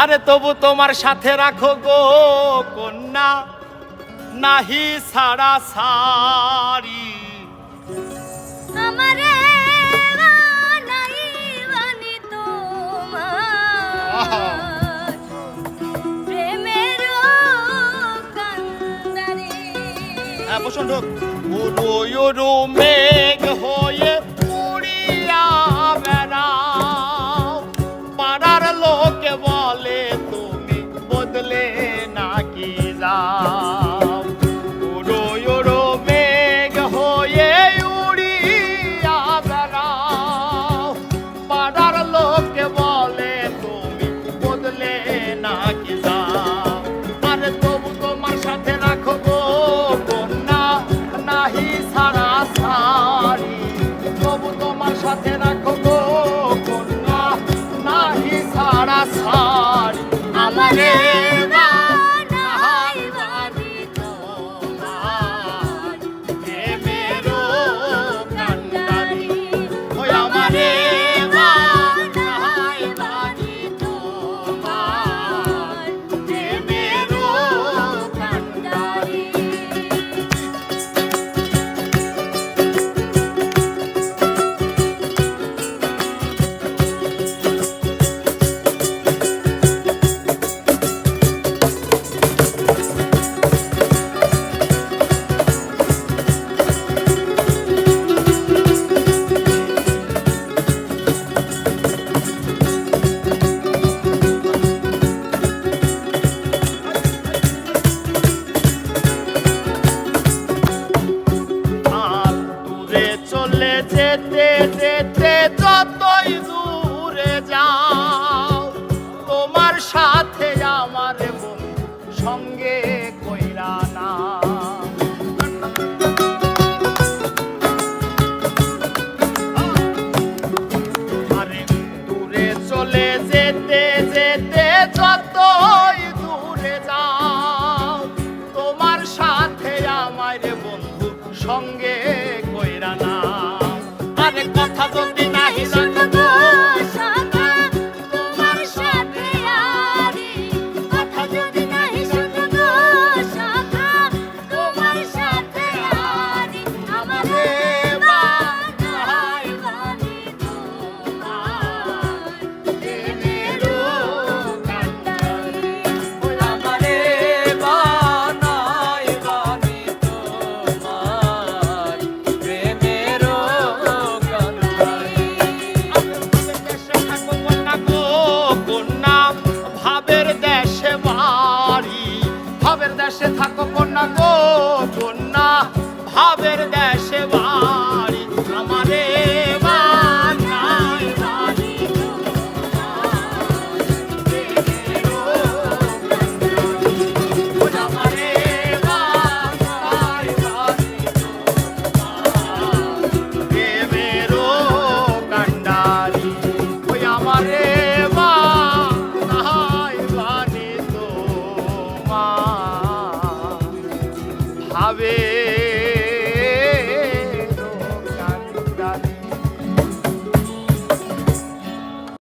আরে তবু তোমার সাথে রাখো গো কন্যা, নাহি ছাড়া সারি। আমারে বানাই বানি তোমার প্রেমের কান্দারে। হ্যাঁ বসুন ঢোক। উড়ো উড়ো মেঘ হয়ে উড়িয়া বেড়াও, পাড়ার লোকে বলে তুমি বদলে নাকি যাও। উড়ো উড়ো মেঘ হয়ে উড়িয়া বেড়াও, পাড়ার লোকে বলে তুমি বদলে নাকি যাও। আরে তবু তোমার সাথে রাখো গো কন্যা, নাহি ছাড়া সারি। তবু তোমার সাথে রাখো গো কন্যা, নাহি ছাড়া সারি। আমারে বানাই বানি তোমার প্রেমেরও কান্ডারি। ওই আমারে বানাই বানি তোমার প্রেমেরও কান্ডারি। আর দূরে চলে যেতে যেতে যতই দূরে যাও, তোমার সাথে আমার বন্ধু সঙ্গে কইরা না। আরে দূরে চলে যেতে যেতে যতই দূরে যাও, তোমার সাথে আমার বন্ধু সঙ্গে কইরা না। আরে কথা যদি নাহি জানো গো শাখা তোমার সাথে আরি, কথা যদি নাহি শোনো গো শাখা তোমার সাথে আরি। আমারে বানাই বানি তোমার প্রেমেরও কান্ডারি। ওই আমারে বানাই বানি তোমার প্রেমেরও কান্ডারি। ভাবের দেশে থাকো কন্যা গো কন্যা, ভাবের দেশে বাড়ি। আমারে বানাই বানি তোমার প্রেমেরও কান্ডারি। ওই আমারে বানাই বানি তোমার প্রেমেরও কান্ডারি। ওই আমারে বানাই বানি তোমার ভাবে